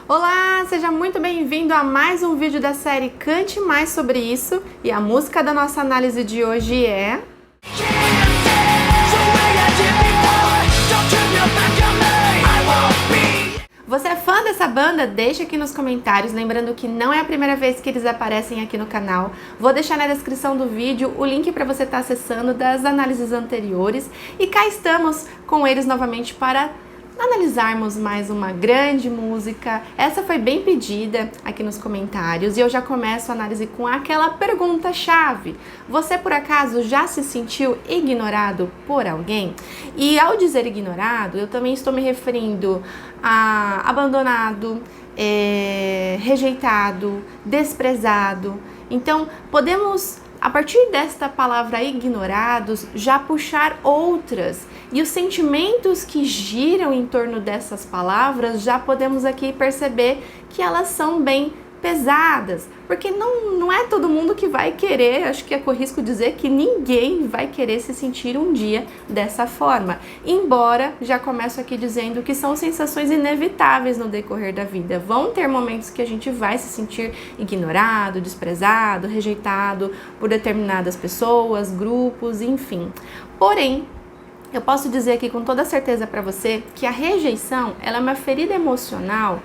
Olá, seja muito bem-vindo a mais um vídeo da série Cante Mais Sobre Isso, e a música da nossa análise de hoje é... Você é fã dessa banda? Deixa aqui nos comentários, lembrando que não é a primeira vez que eles aparecem aqui no canal. Vou deixar na descrição do vídeo o link para você estar acessando das análises anteriores. E cá estamos com eles novamente para analisarmos mais uma grande música. Essa foi bem pedida aqui nos comentários e eu já começo a análise com aquela pergunta-chave. Você por acaso já se sentiu ignorado por alguém? E ao dizer ignorado, eu também estou me referindo a abandonado, rejeitado, desprezado. Então, podemos, a partir desta palavra ignorados, já puxar outras. E os sentimentos que giram em torno dessas palavras, já podemos aqui perceber que elas são bem pesadas, porque não é todo mundo que vai querer, acho que arrisco dizer que ninguém vai querer se sentir um dia dessa forma. Embora, já começo aqui dizendo que são sensações inevitáveis no decorrer da vida. Vão ter momentos que a gente vai se sentir ignorado, desprezado, rejeitado por determinadas pessoas, grupos, enfim. Porém, eu posso dizer aqui com toda certeza para você que a rejeição, ela é uma ferida emocional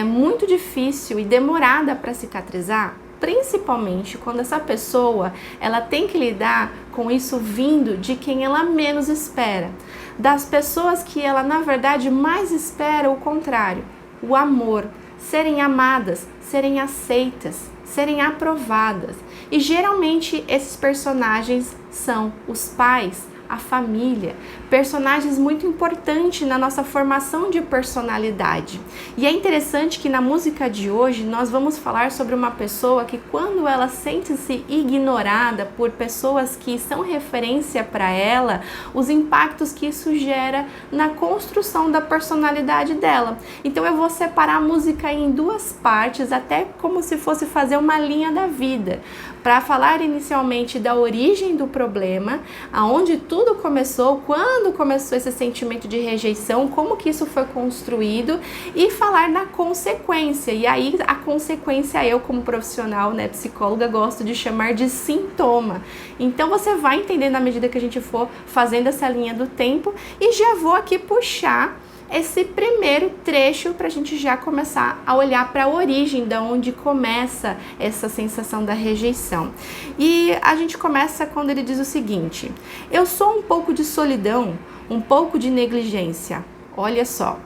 muito difícil e demorada para cicatrizar, principalmente quando essa pessoa ela tem que lidar com isso vindo de quem ela menos espera, das pessoas que ela na verdade mais espera o contrário, o amor, serem amadas, serem aceitas, serem aprovadas. E geralmente esses personagens são os pais, a família, personagens muito importantes na nossa formação de personalidade. E é interessante que na música de hoje nós vamos falar sobre uma pessoa que quando ela sente-se ignorada por pessoas que são referência para ela, os impactos que isso gera na construção da personalidade dela. Então eu vou separar a música em duas partes, até como se fosse fazer uma linha da vida, para falar inicialmente da origem do problema, aonde tudo começou, quando começou esse sentimento de rejeição, como que isso foi construído, e falar da consequência. E aí a consequência eu, como profissional, psicóloga, gosto de chamar de sintoma. Então você vai entender na medida que a gente for fazendo essa linha do tempo, e já vou aqui puxar esse primeiro trecho para a gente já começar a olhar para a origem, da onde começa essa sensação da rejeição. E a gente começa quando ele diz o seguinte: eu sou um pouco de solidão, um pouco de negligência. Olha só,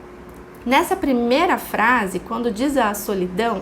nessa primeira frase, quando diz a solidão,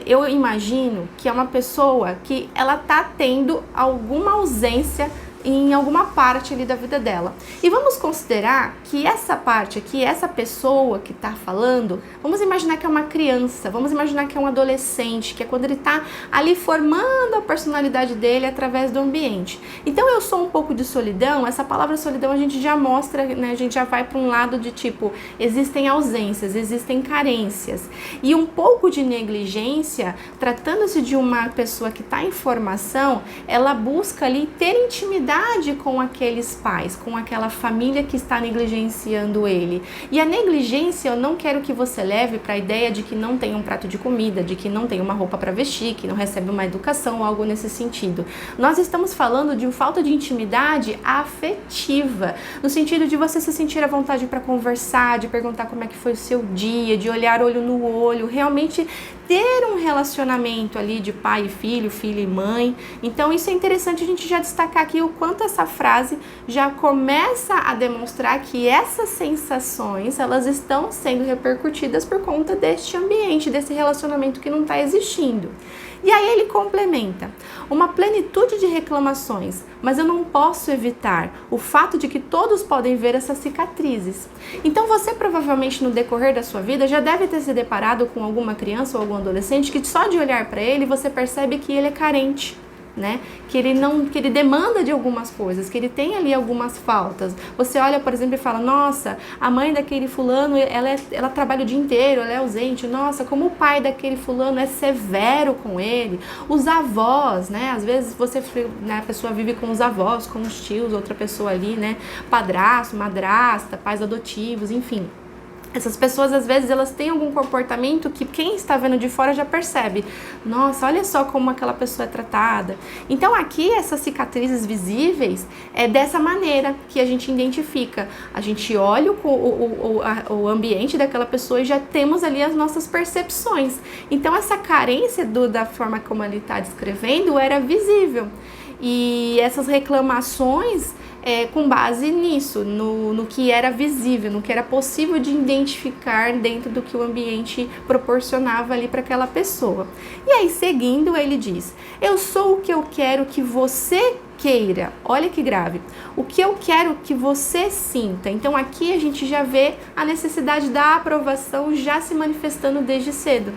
eu imagino que é uma pessoa que ela tá tendo alguma ausência em alguma parte ali da vida dela. E vamos considerar que essa parte aqui, essa pessoa que está falando, vamos imaginar que é uma criança, vamos imaginar que é um adolescente, que é quando ele está ali formando a personalidade dele através do ambiente. Então eu sou um pouco de solidão, essa palavra solidão a gente já mostra, a gente já vai para um lado de tipo, existem ausências, existem carências. E um pouco de negligência, tratando-se de uma pessoa que está em formação, ela busca ali ter intimidade com aqueles pais, com aquela família que está negligenciando ele. E a negligência eu não quero que você leve para a ideia de que não tem um prato de comida, de que não tem uma roupa para vestir, que não recebe uma educação ou algo nesse sentido. Nós estamos falando de falta de intimidade afetiva, no sentido de você se sentir à vontade para conversar, de perguntar como é que foi o seu dia, de olhar olho no olho, realmente ter um relacionamento ali de pai e filho, filho e mãe. Então isso é interessante a gente já destacar aqui o quanto essa frase já começa a demonstrar que essas sensações, elas estão sendo repercutidas por conta deste ambiente, desse relacionamento que não está existindo. E aí ele complementa: uma plenitude de reclamações, mas eu não posso evitar o fato de que todos podem ver essas cicatrizes. Então você provavelmente no decorrer da sua vida já deve ter se deparado com alguma criança ou algum adolescente que só de olhar para ele você percebe que ele é carente. Que ele demanda de algumas coisas, que ele tem ali algumas faltas. Você olha, por exemplo, e fala: nossa, a mãe daquele fulano, ela trabalha o dia inteiro, ela é ausente. Nossa, como o pai daquele fulano é severo com ele. Os avós, às vezes a pessoa vive com os avós, com os tios, outra pessoa ali, padrasto, madrasta, pais adotivos, enfim. Essas pessoas, às vezes, elas têm algum comportamento que quem está vendo de fora já percebe. Nossa, olha só como aquela pessoa é tratada. Então, aqui, essas cicatrizes visíveis, é dessa maneira que a gente identifica. A gente olha o ambiente daquela pessoa e já temos ali as nossas percepções. Então, essa carência da forma como ele está descrevendo era visível. E essas reclamações... com base nisso, no que era visível, no que era possível de identificar dentro do que o ambiente proporcionava ali para aquela pessoa. E aí, seguindo, ele diz: eu sou o que eu quero que você queira. Olha que grave. O que eu quero que você sinta. Então, aqui a gente já vê a necessidade da aprovação já se manifestando desde cedo.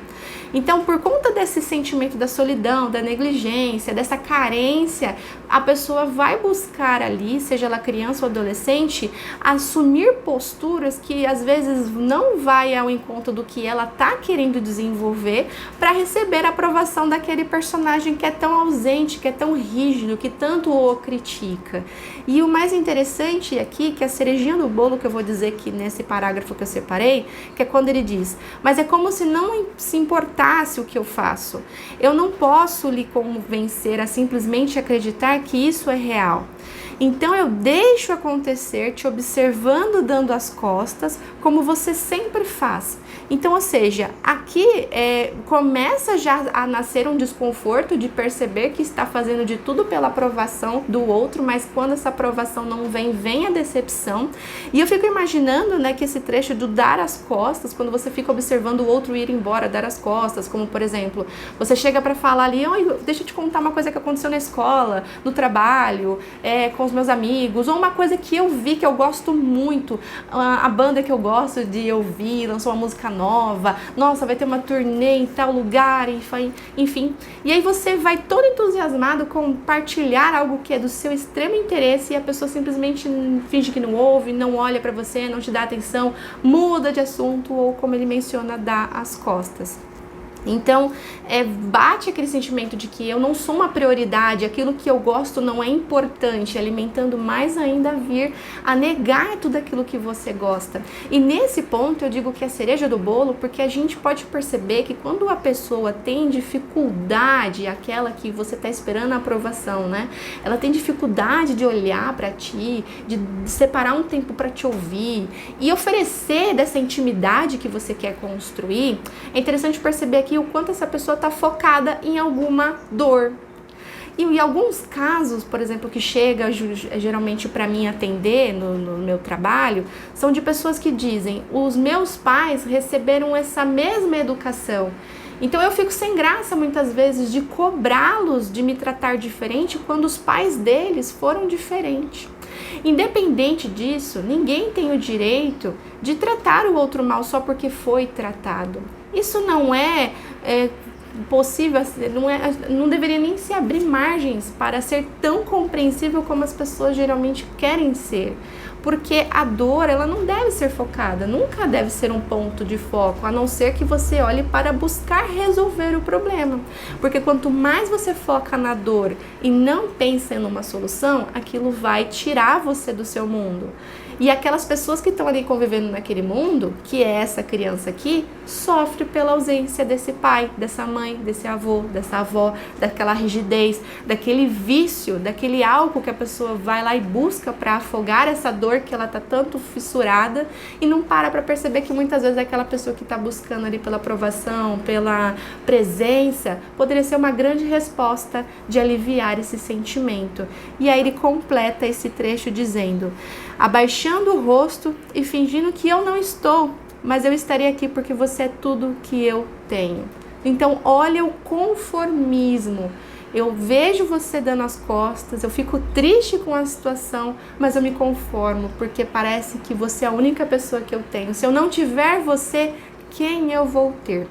Então, por conta desse sentimento da solidão, da negligência, dessa carência, a pessoa vai buscar ali, seja ela criança ou adolescente, assumir posturas que às vezes não vai ao encontro do que ela está querendo desenvolver para receber a aprovação daquele personagem que é tão ausente, que é tão rígido, que tanto o critica. E o mais interessante aqui, que é a cerejinha do bolo que eu vou dizer aqui nesse parágrafo que eu separei, que é quando ele diz: mas é como se não se importasse o que eu faço. Eu não posso lhe convencer a simplesmente acreditar que isso é real. Então eu deixo acontecer, te observando dando as costas, como você sempre faz. Então, ou seja, aqui começa já a nascer um desconforto de perceber que está fazendo de tudo pela aprovação do outro, mas quando essa aprovação não vem, vem a decepção. E eu fico imaginando, né, que esse trecho do dar as costas, quando você fica observando o outro ir embora, dar as costas, como por exemplo, você chega para falar ali: oi, deixa eu te contar uma coisa que aconteceu na escola, no trabalho, com os meus amigos, ou uma coisa que eu vi, que eu gosto muito, a banda que eu gosto de ouvir lançou uma música nova, nossa, vai ter uma turnê em tal lugar, enfim. E aí você vai todo entusiasmado compartilhar algo que é do seu extremo interesse e a pessoa simplesmente finge que não ouve, não olha pra você, não te dá atenção, muda de assunto ou, como ele menciona, dá as costas. Então, bate aquele sentimento de que eu não sou uma prioridade, aquilo que eu gosto não é importante, alimentando mais ainda a vir a negar tudo aquilo que você gosta. E nesse ponto eu digo que é a cereja do bolo, porque a gente pode perceber que quando a pessoa tem dificuldade, aquela que você está esperando a aprovação, né? Ela tem dificuldade de olhar para ti, de separar um tempo para te ouvir e oferecer dessa intimidade que você quer construir. É interessante perceber aqui o quanto essa pessoa está focada em alguma dor. E em alguns casos, por exemplo, que chega geralmente para mim atender no meu trabalho, são de pessoas que dizem: os meus pais receberam essa mesma educação. Então eu fico sem graça muitas vezes de cobrá-los de me tratar diferente quando os pais deles foram diferentes. Independente disso, ninguém tem o direito de tratar o outro mal só porque foi tratado. Isso não é possível, não deveria nem se abrir margens para ser tão compreensível como as pessoas geralmente querem ser. Porque a dor, ela não deve ser focada, nunca deve ser um ponto de foco, a não ser que você olhe para buscar resolver o problema. Porque quanto mais você foca na dor e não pensa em uma solução, aquilo vai tirar você do seu mundo. E aquelas pessoas que estão ali convivendo naquele mundo, que é essa criança aqui, sofre pela ausência desse pai, dessa mãe, desse avô, dessa avó, daquela rigidez, daquele vício, daquele álcool que a pessoa vai lá e busca para afogar essa dor que ela tá tanto fissurada e não para perceber que muitas vezes aquela pessoa que está buscando ali pela aprovação, pela presença, poderia ser uma grande resposta de aliviar esse sentimento. E aí ele completa esse trecho dizendo: abaixando o rosto e fingindo que eu não estou, mas eu estarei aqui porque você é tudo que eu tenho. Então olha o conformismo. Eu vejo você dando as costas, eu fico triste com a situação, mas eu me conformo porque parece que você é a única pessoa que eu tenho. Se eu não tiver você, quem eu vou ter?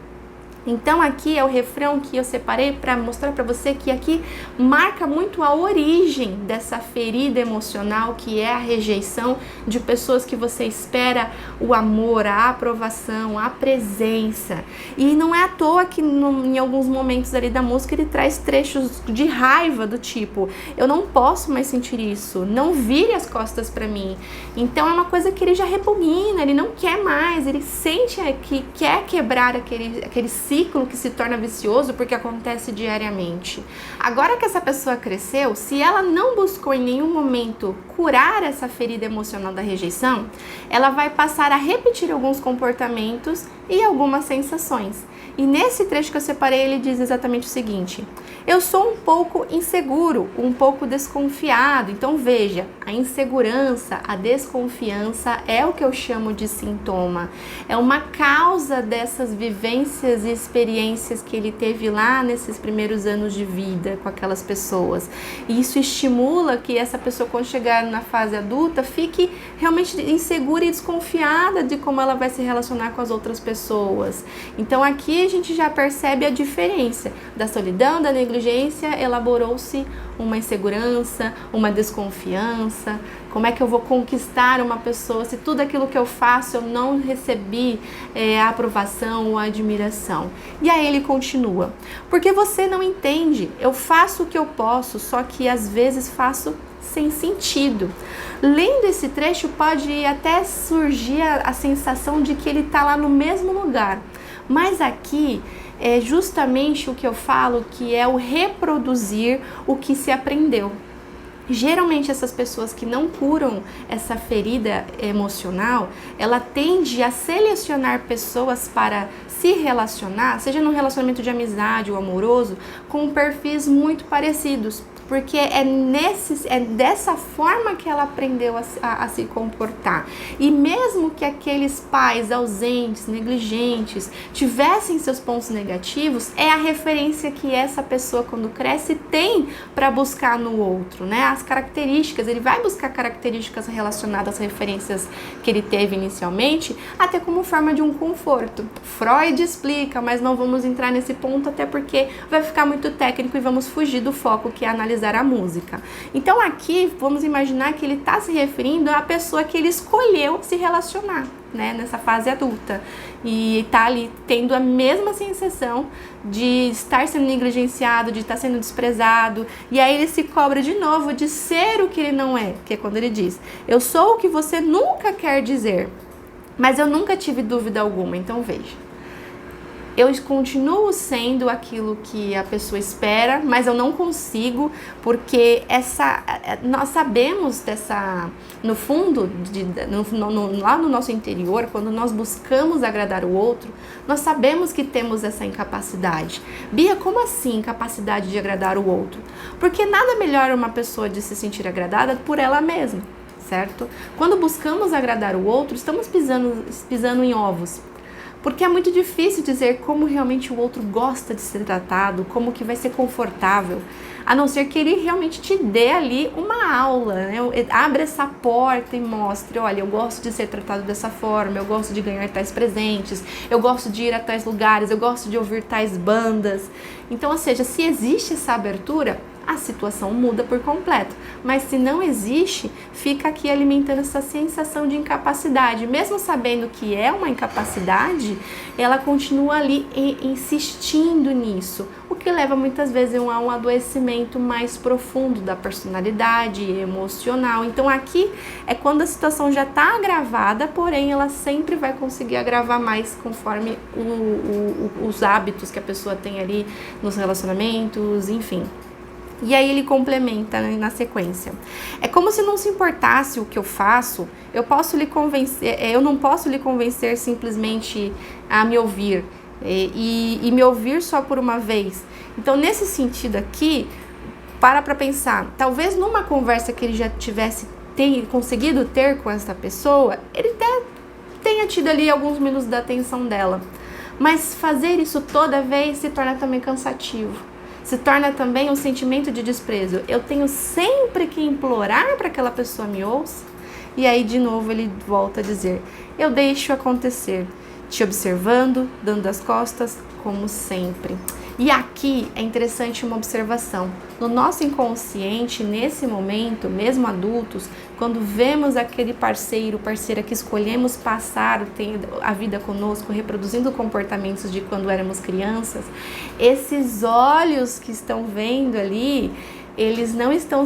Então aqui é o refrão que eu separei para mostrar para você que aqui marca muito a origem dessa ferida emocional, que é a rejeição de pessoas que você espera o amor, a aprovação, a presença. E não é à toa que em alguns momentos ali da música ele traz trechos de raiva do tipo: eu não posso mais sentir isso, não vire as costas para mim. Então é uma coisa que ele já repugna, ele não quer mais, ele sente que quer quebrar aquele ciclo que se torna vicioso porque acontece diariamente. Agora que essa pessoa cresceu, se ela não buscou em nenhum momento curar essa ferida emocional da rejeição, ela vai passar a repetir alguns comportamentos e algumas sensações. E nesse trecho que eu separei, ele diz exatamente o seguinte: eu sou um pouco inseguro, um pouco desconfiado. Então veja, a insegurança, a desconfiança é o que eu chamo de sintoma. É uma causa dessas vivências e experiências que ele teve lá nesses primeiros anos de vida com aquelas pessoas. E isso estimula que essa pessoa, quando chegar na fase adulta, fique realmente insegura e desconfiada de como ela vai se relacionar com as outras pessoas. Então aqui a gente já percebe a diferença da solidão, da negligência, elaborou-se uma insegurança, uma desconfiança. Como é que eu vou conquistar uma pessoa se tudo aquilo que eu faço eu não recebi a aprovação ou a admiração? E aí ele continua: porque você não entende, eu faço o que eu posso, só que às vezes faço sem sentido. Lendo esse trecho pode até surgir a sensação de que ele está lá no mesmo lugar, mas aqui é justamente o que eu falo, que é o reproduzir o que se aprendeu. Geralmente essas pessoas que não curam essa ferida emocional, ela tende a selecionar pessoas para se relacionar, seja num relacionamento de amizade ou amoroso, com perfis muito parecidos. Porque é dessa forma que ela aprendeu a se comportar. E mesmo que aqueles pais ausentes, negligentes, tivessem seus pontos negativos, é a referência que essa pessoa, quando cresce, tem para buscar no outro, né? As características, ele vai buscar características relacionadas às referências que ele teve inicialmente, até como forma de um conforto. Freud explica, mas não vamos entrar nesse ponto, até porque vai ficar muito técnico e vamos fugir do foco, que é analisar a música. Então aqui vamos imaginar que ele está se referindo à pessoa que ele escolheu se relacionar, né, nessa fase adulta, e está ali tendo a mesma sensação de estar sendo negligenciado, de estar sendo desprezado, e aí ele se cobra de novo de ser o que ele não é, que é quando ele diz: eu sou o que você nunca quer dizer, mas eu nunca tive dúvida alguma. Então veja, eu continuo sendo aquilo que a pessoa espera, mas eu não consigo, porque nós sabemos no fundo, lá no nosso interior, quando nós buscamos agradar o outro, nós sabemos que temos essa incapacidade. Bia, como assim incapacidade de agradar o outro? Porque nada melhor uma pessoa de se sentir agradada por ela mesma, certo? Quando buscamos agradar o outro, estamos pisando em ovos. Porque é muito difícil dizer como realmente o outro gosta de ser tratado, como que vai ser confortável, a não ser que ele realmente te dê ali uma aula, né? Abre essa porta e mostre: olha, eu gosto de ser tratado dessa forma, eu gosto de ganhar tais presentes, eu gosto de ir a tais lugares, eu gosto de ouvir tais bandas. Então, ou seja, se existe essa abertura, a situação muda por completo. Mas se não existe, fica aqui alimentando essa sensação de incapacidade. Mesmo sabendo que é uma incapacidade, ela continua ali insistindo nisso, o que leva muitas vezes a um adoecimento mais profundo da personalidade emocional. Então aqui é quando a situação já está agravada, porém ela sempre vai conseguir agravar mais conforme os hábitos que a pessoa tem ali nos relacionamentos, enfim. E aí ele complementa, né, na sequência: é como se não se importasse o que eu faço, eu não posso lhe convencer simplesmente a me ouvir e me ouvir só por uma vez. Então, nesse sentido aqui, para pensar, talvez numa conversa que ele já tenha conseguido ter com essa pessoa, ele até tenha tido ali alguns minutos da atenção dela, mas fazer isso toda vez se torna também cansativo. Se torna também um sentimento de desprezo. Eu tenho sempre que implorar para que aquela pessoa me ouça. E aí, de novo, ele volta a dizer: eu deixo acontecer. te observando, dando as costas, como sempre. E aqui é interessante uma observação. No nosso inconsciente, nesse momento, mesmo adultos, quando vemos aquele parceiro, parceira que escolhemos passar a vida conosco, reproduzindo comportamentos de quando éramos crianças, esses olhos que estão vendo ali, eles não estão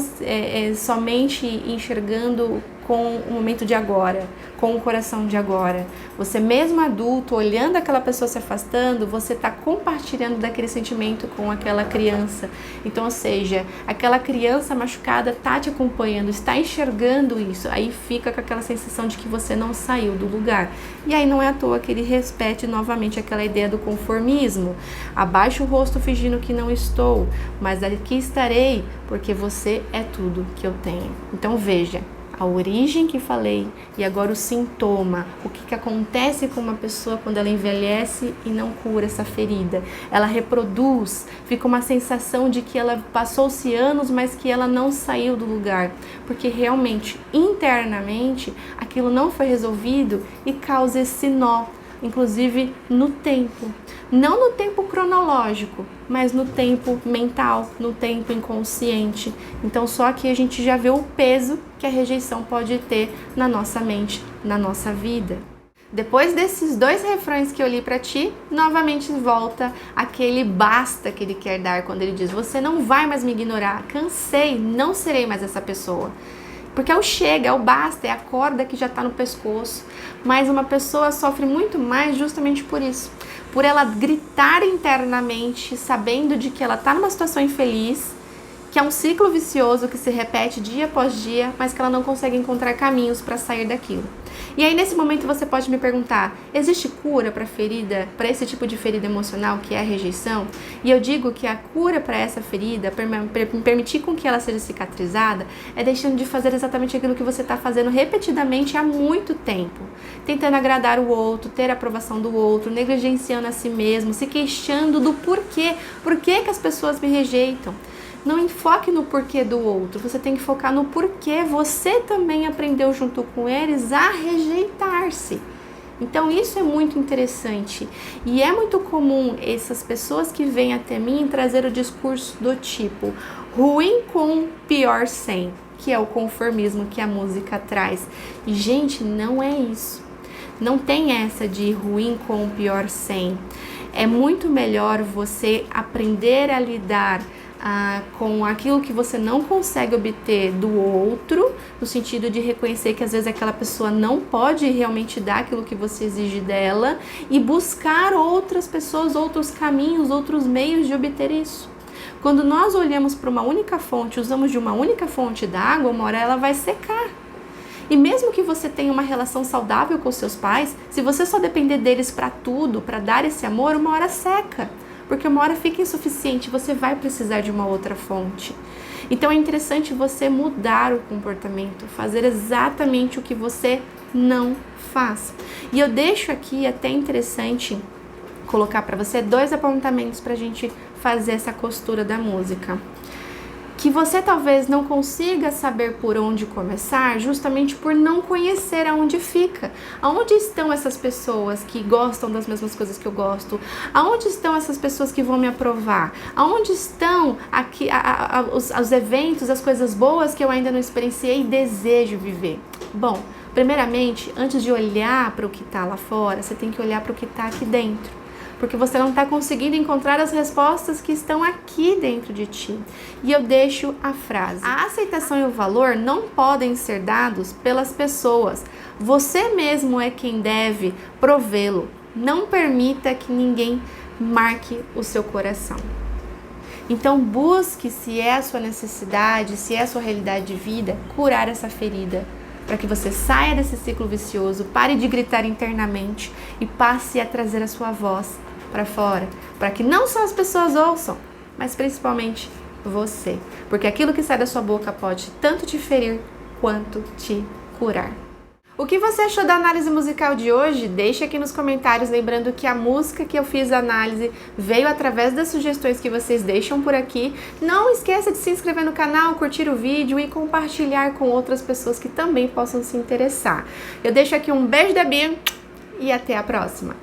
somente enxergando com o momento de agora, com o coração de agora. Você mesmo adulto, olhando aquela pessoa se afastando, você está compartilhando daquele sentimento com aquela criança. Então, ou seja, aquela criança machucada está te acompanhando, está enxergando isso. Aí fica com aquela sensação de que você não saiu do lugar. E aí não é à toa que ele repete novamente aquela ideia do conformismo. Abaixo o rosto fingindo que não estou, mas aqui estarei porque você é tudo que eu tenho. Então veja, a origem que falei e agora o sintoma, o que acontece com uma pessoa quando ela envelhece e não cura essa ferida. Ela reproduz, fica uma sensação de que ela passou-se anos, mas que ela não saiu do lugar, porque realmente, internamente, aquilo não foi resolvido e causa esse nó, inclusive no tempo. Não no tempo cronológico, mas no tempo mental, no tempo inconsciente. Então só aqui a gente já vê o peso que a rejeição pode ter na nossa mente, na nossa vida. Depois desses 2 refrões que eu li para ti, novamente volta aquele basta que ele quer dar quando ele diz: você não vai mais me ignorar, cansei, não serei mais essa pessoa. Porque é o chega, é o basta, é a corda que já está no pescoço. Mas uma pessoa sofre muito mais justamente por isso. Por ela gritar internamente, sabendo de que ela está numa situação infeliz, que é um ciclo vicioso que se repete dia após dia, mas que ela não consegue encontrar caminhos para sair daquilo. E aí nesse momento você pode me perguntar, existe cura para ferida, para esse tipo de ferida emocional que é a rejeição? E eu digo que a cura para essa ferida, permitir com que ela seja cicatrizada, é deixando de fazer exatamente aquilo que você está fazendo repetidamente há muito tempo. Tentando agradar o outro, ter a aprovação do outro, negligenciando a si mesmo, se queixando do porquê. Por que as pessoas me rejeitam? Não enfoque no porquê do outro, você tem que focar no porquê você também aprendeu junto com eles a rejeitar-se. Então isso é muito interessante e é muito comum essas pessoas que vêm até mim trazer o discurso do tipo ruim com, pior sem, que é o conformismo que a música traz. E gente, não é isso. Não tem essa de ruim com, pior sem. É muito melhor você aprender a lidar com aquilo que você não consegue obter do outro, no sentido de reconhecer que às vezes aquela pessoa não pode realmente dar aquilo que você exige dela e buscar outras pessoas, outros caminhos, outros meios de obter isso. Quando nós olhamos para uma única fonte, usamos de uma única fonte d'água, uma hora ela vai secar. E mesmo que você tenha uma relação saudável com seus pais, se você só depender deles para tudo, para dar esse amor, uma hora seca. Porque uma hora fica insuficiente, você vai precisar de uma outra fonte. Então é interessante você mudar o comportamento, fazer exatamente o que você não faz. E eu deixo aqui até interessante colocar para você 2 apontamentos para a gente fazer essa costura da música. Que você talvez não consiga saber por onde começar, justamente por não conhecer aonde fica. Aonde estão essas pessoas que gostam das mesmas coisas que eu gosto? Aonde estão essas pessoas que vão me aprovar? Aonde estão aqui os eventos, as coisas boas que eu ainda não experienciei e desejo viver? Bom, primeiramente, antes de olhar para o que está lá fora, você tem que olhar para o que está aqui dentro. Porque você não está conseguindo encontrar as respostas que estão aqui dentro de ti. E eu deixo a frase: a aceitação e o valor não podem ser dados pelas pessoas. Você mesmo é quem deve provê-lo. Não permita que ninguém marque o seu coração. Então busque, se é a sua necessidade, se é a sua realidade de vida, curar essa ferida. Para que você saia desse ciclo vicioso, pare de gritar internamente e passe a trazer a sua voz para fora, para que não só as pessoas ouçam, mas principalmente você, porque aquilo que sai da sua boca pode tanto te ferir quanto te curar. O que você achou da análise musical de hoje? Deixe aqui nos comentários, lembrando que a música que eu fiz a análise veio através das sugestões que vocês deixam por aqui. Não esqueça de se inscrever no canal, curtir o vídeo e compartilhar com outras pessoas que também possam se interessar. Eu deixo aqui um beijo da Bia e até a próxima!